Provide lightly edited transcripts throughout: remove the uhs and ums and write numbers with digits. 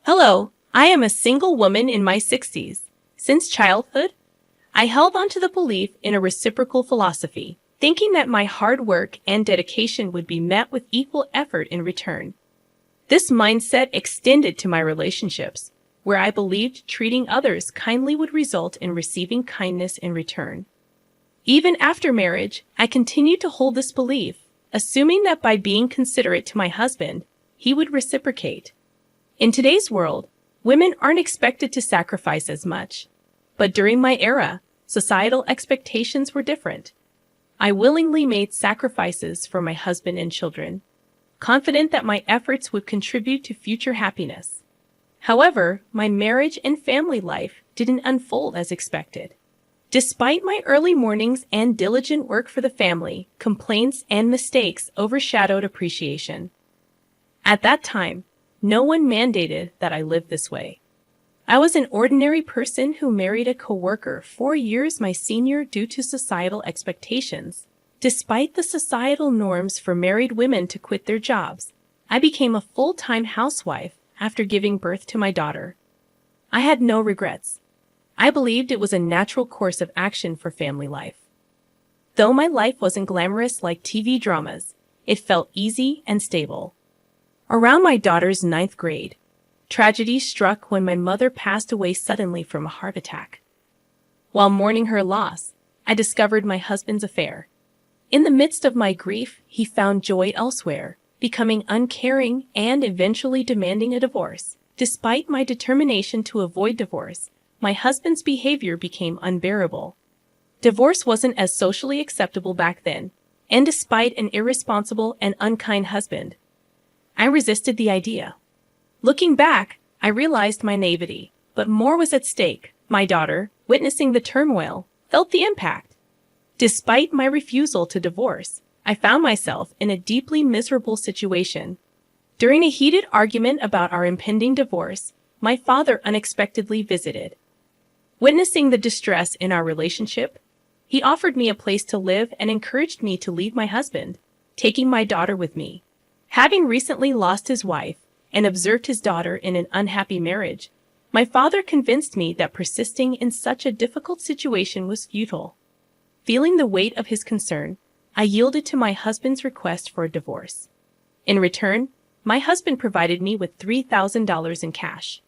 Hello, I am a single woman in my 60s. Since childhood, I held on to the belief in a reciprocal philosophy, thinking that my hard work and dedication would be met with equal effort in return. This mindset extended to my relationships, where I believed treating others kindly would result in receiving kindness in return. Even after marriage, I continued to hold this belief, assuming that by being considerate to my husband, he would reciprocate. In today's world, women aren't expected to sacrifice as much. But during my era, societal expectations were different. I willingly made sacrifices for my husband and children, confident that my efforts would contribute to future happiness. However, my marriage and family life didn't unfold as expected. Despite my early mornings and diligent work for the family, complaints and mistakes overshadowed appreciation. At that time, no one mandated that I live this way. I was an ordinary person who married a coworker 4 years my senior due to societal expectations. Despite the societal norms for married women to quit their jobs, I became a full-time housewife after giving birth to my daughter. I had no regrets. I believed it was a natural course of action for family life. Though my life wasn't glamorous like TV dramas, it felt easy and stable. Around my daughter's 9th grade, tragedy struck when my mother passed away suddenly from a heart attack. While mourning her loss, I discovered my husband's affair. In the midst of my grief, he found joy elsewhere, becoming uncaring and eventually demanding a divorce. Despite my determination to avoid divorce, my husband's behavior became unbearable. Divorce wasn't as socially acceptable back then, and despite an irresponsible and unkind husband, I resisted the idea. Looking back, I realized my naivety, but more was at stake. My daughter, witnessing the turmoil, felt the impact. Despite my refusal to divorce, I found myself in a deeply miserable situation. During a heated argument about our impending divorce, my father unexpectedly visited. Witnessing the distress in our relationship, he offered me a place to live and encouraged me to leave my husband, taking my daughter with me. Having recently lost his wife and observed his daughter in an unhappy marriage, my father convinced me that persisting in such a difficult situation was futile. Feeling the weight of his concern, I yielded to my husband's request for a divorce. In return, my husband provided me with $3,000 in cash.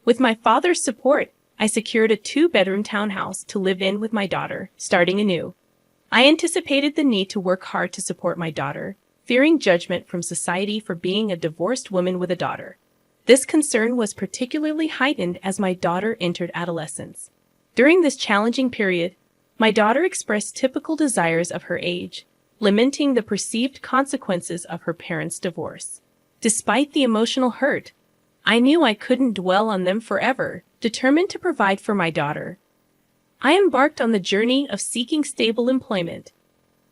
With my father's support, I secured a 2-bedroom townhouse to live in with my daughter, starting anew. I anticipated the need to work hard to support my daughter, fearing judgment from society for being a divorced woman with a daughter. This concern was particularly heightened as my daughter entered adolescence. During this challenging period, my daughter expressed typical desires of her age, lamenting the perceived consequences of her parents' divorce. Despite the emotional hurt, I knew I couldn't dwell on them forever, determined to provide for my daughter. I embarked on the journey of seeking stable employment.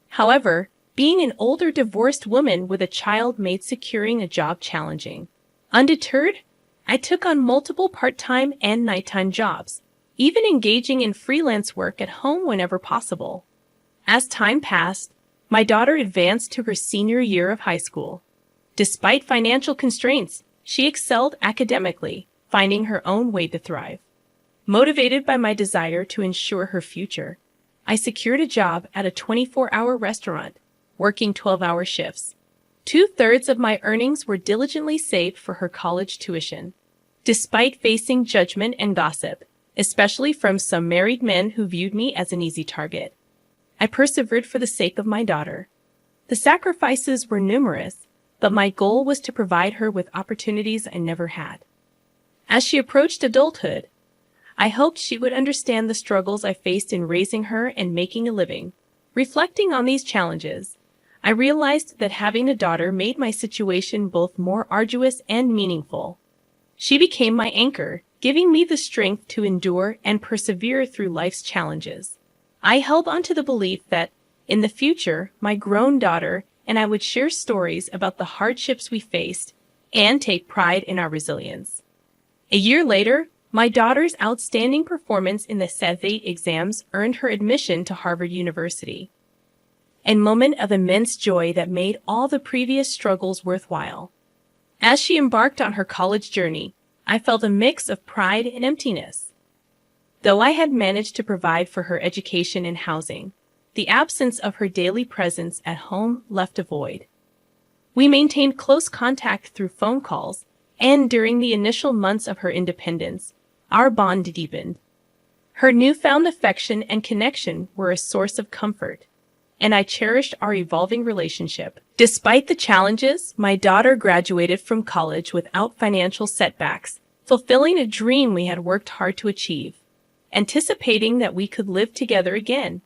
However, being an older divorced woman with a child made securing a job challenging. Undeterred, I took on multiple part-time and nighttime jobs, even engaging in freelance work at home whenever possible. As time passed, my daughter advanced to her senior year of high school. Despite financial constraints, she excelled academically, finding her own way to thrive. Motivated by my desire to ensure her future, I secured a job at a 24-hour restaurant, working 12-hour shifts. 2/3 of my earnings were diligently saved for her college tuition. Despite facing judgment and gossip, especially from some married men who viewed me as an easy target, I persevered for the sake of my daughter. The sacrifices were numerous, but my goal was to provide her with opportunities I never had. As she approached adulthood, I hoped she would understand the struggles I faced in raising her and making a living. Reflecting on these challenges, I realized that having a daughter made my situation both more arduous and meaningful. She became my anchor, giving me the strength to endure and persevere through life's challenges. I held on to the belief that, in the future, my grown daughter and I would share stories about the hardships we faced and take pride in our resilience. A year later, my daughter's outstanding performance in the SAT exams earned her admission to Harvard University. A moment of immense joy that made all the previous struggles worthwhile. As she embarked on her college journey, I felt a mix of pride and emptiness. Though I had managed to provide for her education and housing, the absence of her daily presence at home left a void. We maintained close contact through phone calls, and during the initial months of her independence, our bond deepened. Her newfound affection and connection were a source of comfort, and I cherished our evolving relationship. Despite the challenges, my daughter graduated from college without financial setbacks, fulfilling a dream we had worked hard to achieve. Anticipating that we could live together again,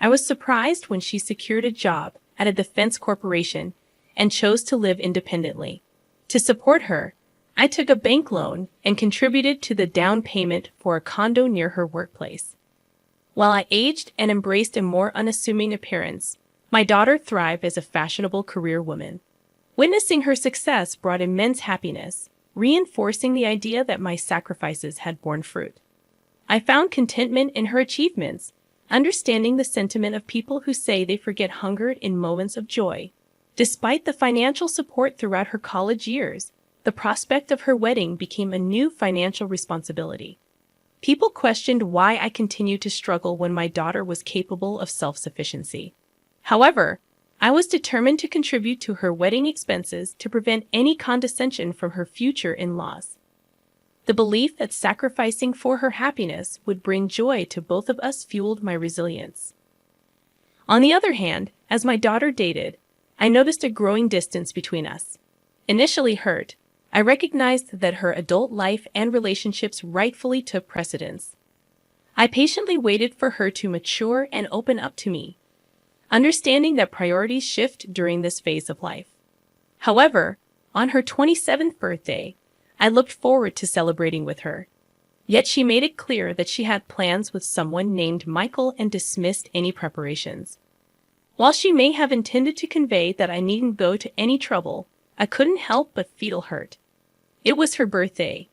I was surprised when she secured a job at a defense corporation and chose to live independently. To support her, I took a bank loan and contributed to the down payment for a condo near her workplace. While I aged and embraced a more unassuming appearance, my daughter thrived as a fashionable career woman. Witnessing her success brought immense happiness, reinforcing the idea that my sacrifices had borne fruit. I found contentment in her achievements, understanding the sentiment of people who say they forget hunger in moments of joy. Despite the financial support throughout her college years, the prospect of her wedding became a new financial responsibility. People questioned why I continued to struggle when my daughter was capable of self-sufficiency. However, I was determined to contribute to her wedding expenses to prevent any condescension from her future in-laws. The belief that sacrificing for her happiness would bring joy to both of us fueled my resilience. On the other hand, as my daughter dated, I noticed a growing distance between us. Initially hurt, I recognized that her adult life and relationships rightfully took precedence. I patiently waited for her to mature and open up to me, understanding that priorities shift during this phase of life. However, on her 27th birthday, I looked forward to celebrating with her. Yet she made it clear that she had plans with someone named Michael and dismissed any preparations. While she may have intended to convey that I needn't go to any trouble, I couldn't help but feel hurt. It was her birthday,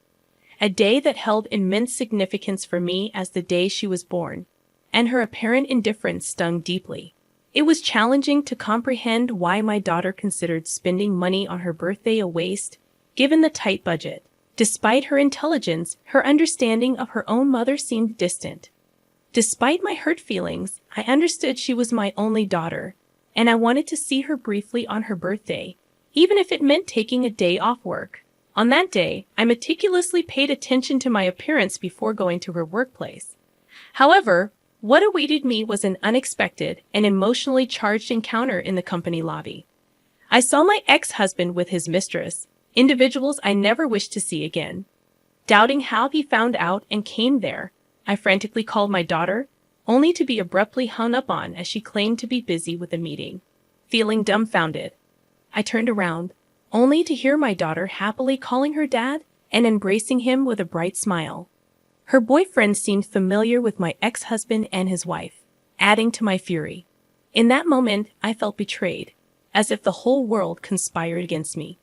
a day that held immense significance for me as the day she was born, and her apparent indifference stung deeply. It was challenging to comprehend why my daughter considered spending money on her birthday a waste, given the tight budget. Despite her intelligence, her understanding of her own mother seemed distant. Despite my hurt feelings, I understood she was my only daughter, and I wanted to see her briefly on her birthday, even if it meant taking a day off work. On that day, I meticulously paid attention to my appearance before going to her workplace. However, what awaited me was an unexpected and emotionally charged encounter in the company lobby. I saw my ex-husband with his mistress, individuals I never wished to see again. Doubting how he found out and came there, I frantically called my daughter, only to be abruptly hung up on as she claimed to be busy with a meeting. Feeling dumbfounded, I turned around, only to hear my daughter happily calling her dad and embracing him with a bright smile. Her boyfriend seemed familiar with my ex-husband and his wife, adding to my fury. In that moment, I felt betrayed, as if the whole world conspired against me.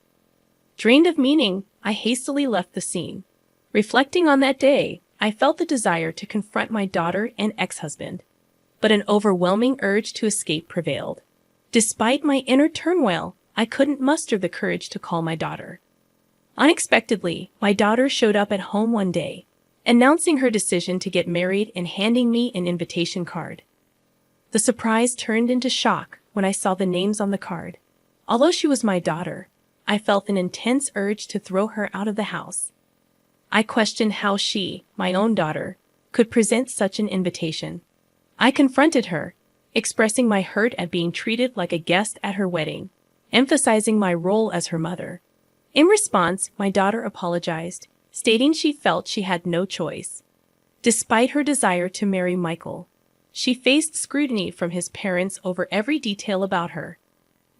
Drained of meaning, I hastily left the scene. Reflecting on that day, I felt the desire to confront my daughter and ex-husband, but an overwhelming urge to escape prevailed. Despite my inner turmoil, I couldn't muster the courage to call my daughter. Unexpectedly, my daughter showed up at home one day, announcing her decision to get married and handing me an invitation card. The surprise turned into shock when I saw the names on the card. Although she was my daughter, I felt an intense urge to throw her out of the house. I questioned how she, my own daughter, could present such an invitation. I confronted her, expressing my hurt at being treated like a guest at her wedding, emphasizing my role as her mother. In response, my daughter apologized, stating she felt she had no choice. Despite her desire to marry Michael, she faced scrutiny from his parents over every detail about her.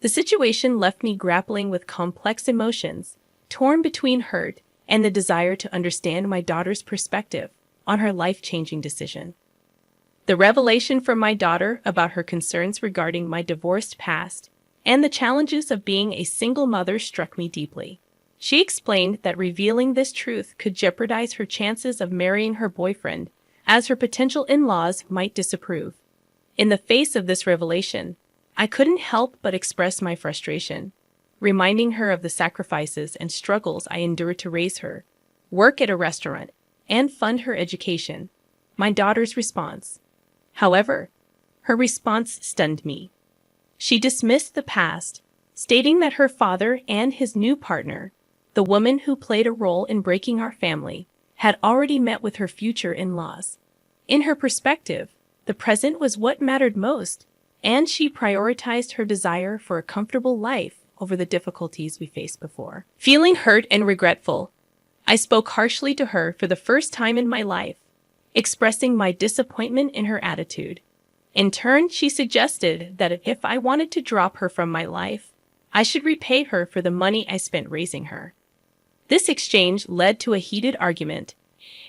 The situation left me grappling with complex emotions, torn between hurt and the desire to understand my daughter's perspective on her life-changing decision. The revelation from my daughter about her concerns regarding my divorced past and the challenges of being a single mother struck me deeply. She explained that revealing this truth could jeopardize her chances of marrying her boyfriend, as her potential in-laws might disapprove. In the face of this revelation, I couldn't help but express my frustration, reminding her of the sacrifices and struggles I endured to raise her. work at a restaurant, and fund her education. My daughter's response. However, her response stunned me. She dismissed the past, stating that her father and his new partner, the woman who played a role in breaking our family, had already met with her future in-laws. In her perspective, the present was what mattered most, and she prioritized her desire for a comfortable life over the difficulties we faced before. Feeling hurt and regretful, I spoke harshly to her for the first time in my life, expressing my disappointment in her attitude. In turn, she suggested that if I wanted to drop her from my life, I should repay her for the money I spent raising her. This exchange led to a heated argument,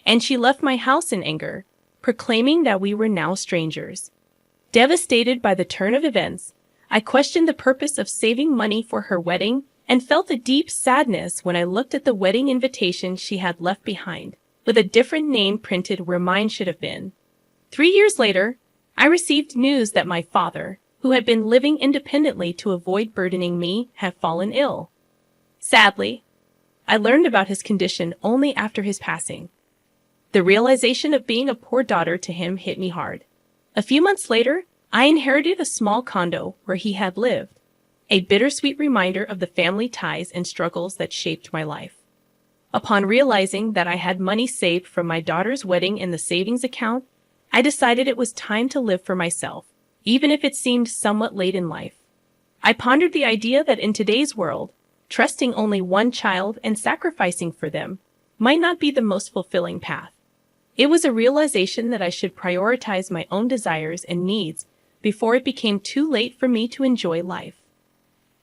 and she left my house in anger, proclaiming that we were now strangers. Devastated by the turn of events, I questioned the purpose of saving money for her wedding and felt a deep sadness when I looked at the wedding invitation she had left behind, with a different name printed where mine should have been. 3 years later, I received news that my father, who had been living independently to avoid burdening me, had fallen ill. Sadly, I learned about his condition only after his passing. The realization of being a poor daughter to him hit me hard. A few months later, I inherited a small condo where he had lived, a bittersweet reminder of the family ties and struggles that shaped my life. Upon realizing that I had money saved from my daughter's wedding in the savings account, I decided it was time to live for myself, even if it seemed somewhat late in life. I pondered the idea that in today's world, trusting only one child and sacrificing for them might not be the most fulfilling path. It was a realization that I should prioritize my own desires and needs before it became too late for me to enjoy life.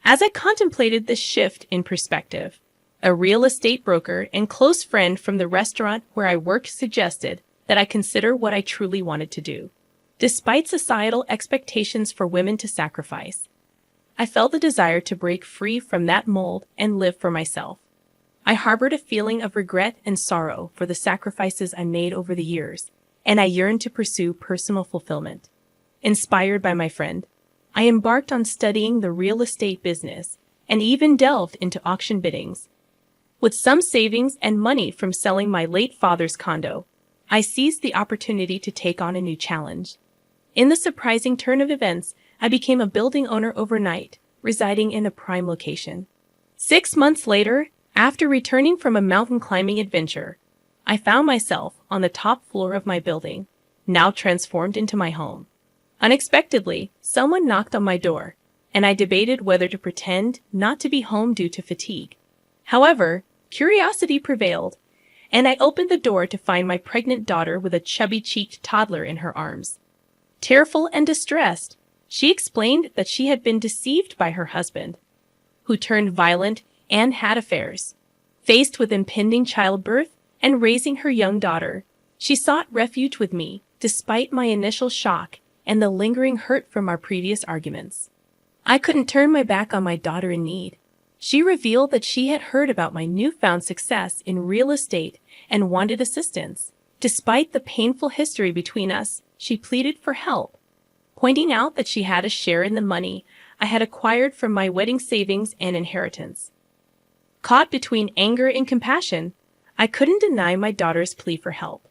As I contemplated this shift in perspective, a real estate broker and close friend from the restaurant where I worked suggested that I consider what I truly wanted to do. Despite societal expectations for women to sacrifice, I felt the desire to break free from that mold and live for myself. I harbored a feeling of regret and sorrow for the sacrifices I made over the years, and I yearned to pursue personal fulfillment. Inspired by my friend, I embarked on studying the real estate business and even delved into auction biddings. With some savings and money from selling my late father's condo, I seized the opportunity to take on a new challenge. In the surprising turn of events, I became a building owner overnight, residing in a prime location. 6 months later, after returning from a mountain climbing adventure, I found myself on the top floor of my building, now transformed into my home. Unexpectedly, someone knocked on my door, and I debated whether to pretend not to be home due to fatigue. However, curiosity prevailed, and I opened the door to find my pregnant daughter with a chubby-cheeked toddler in her arms. Tearful and distressed, she explained that she had been deceived by her husband, who turned violent and had affairs. Faced with impending childbirth and raising her young daughter, she sought refuge with me, despite my initial shock and the lingering hurt from our previous arguments. I couldn't turn my back on my daughter in need. She revealed that she had heard about my newfound success in real estate and wanted assistance. Despite the painful history between us, she pleaded for help, pointing out that she had a share in the money I had acquired from my wedding savings and inheritance. Caught between anger and compassion, I couldn't deny my daughter's plea for help.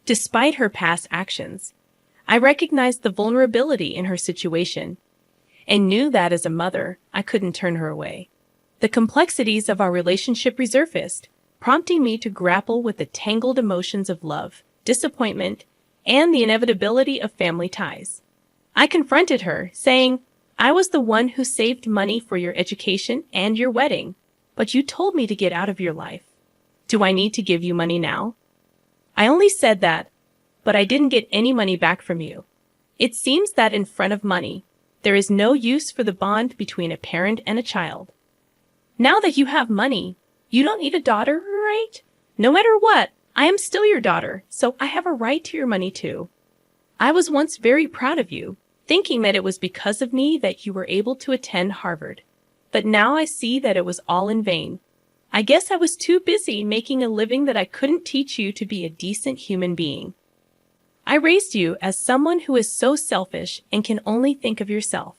Despite her past actions, I recognized the vulnerability in her situation and knew that as a mother, I couldn't turn her away. The complexities of our relationship resurfaced, prompting me to grapple with the tangled emotions of love, disappointment, and the inevitability of family ties. I confronted her, saying, "I was the one who saved money for your education and your wedding, but you told me to get out of your life. Do I need to give you money now?" I only said that, but I didn't get any money back from you. It seems that in front of money, there is no use for the bond between a parent and a child. Now that you have money, you don't need a daughter, right? No matter what, I am still your daughter, so I have a right to your money too. I was once very proud of you, thinking that it was because of me that you were able to attend Harvard. But now I see that it was all in vain. I guess I was too busy making a living that I couldn't teach you to be a decent human being. I raised you as someone who is so selfish and can only think of yourself.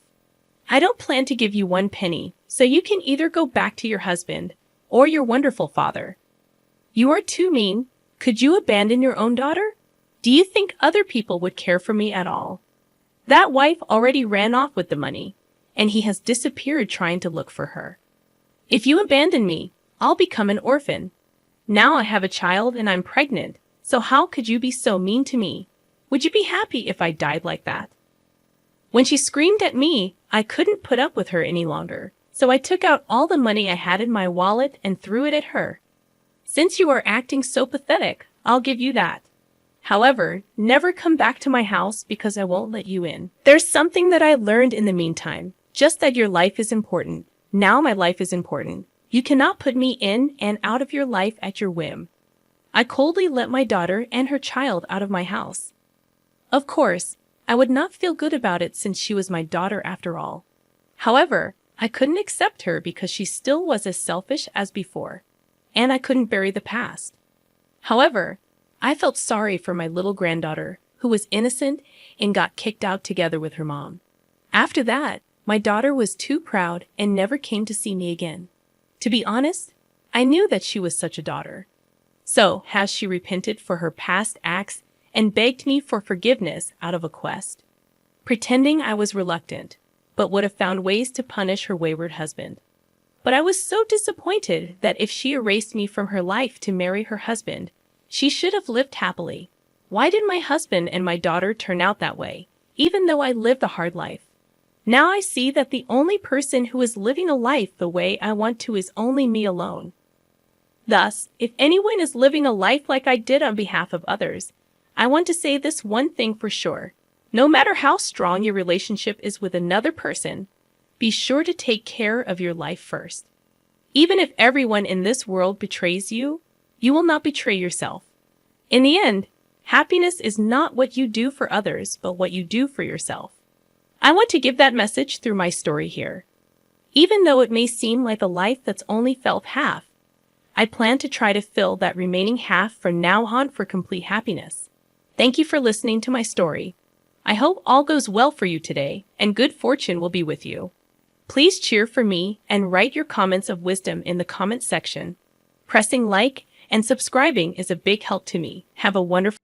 I don't plan to give you 1 penny, so you can either go back to your husband or your wonderful father. You are too mean. Could you abandon your own daughter? Do you think other people would care for me at all? That wife already ran off with the money, and he has disappeared trying to look for her. If you abandon me, I'll become an orphan. Now I have a child and I'm pregnant, so how could you be so mean to me? Would you be happy if I died like that? When she screamed at me, I couldn't put up with her any longer, so I took out all the money I had in my wallet and threw it at her. Since you are acting so pathetic, I'll give you that. However, never come back to my house because I won't let you in. There's something that I learned in the meantime, just that your life is important. Now my life is important. You cannot put me in and out of your life at your whim. I coldly let my daughter and her child out of my house. Of course, I would not feel good about it since she was my daughter after all. However, I couldn't accept her because she still was as selfish as before, and I couldn't bury the past. However, I felt sorry for my little granddaughter, who was innocent and got kicked out together with her mom. After that, my daughter was too proud and never came to see me again. To be honest, I knew that she was such a daughter. So, has she repented for her past acts and begged me for forgiveness out of a quest? Pretending I was reluctant, but would have found ways to punish her wayward husband. But I was so disappointed that if she erased me from her life to marry her husband, she should have lived happily. Why did my husband and my daughter turn out that way, even though I lived a hard life? Now I see that the only person who is living a life the way I want to is only me alone. Thus, if anyone is living a life like I did on behalf of others, I want to say this one thing for sure. No matter how strong your relationship is with another person, be sure to take care of your life first. Even if everyone in this world betrays you, you will not betray yourself. In the end, happiness is not what you do for others, but what you do for yourself. I want to give that message through my story here. Even though it may seem like a life that's only felt half, I plan to try to fill that remaining half from now on for complete happiness. Thank you for listening to my story. I hope all goes well for you today, and good fortune will be with you. Please cheer for me and write your comments of wisdom in the comment section. Pressing like and subscribing is a big help to me. Have a wonderful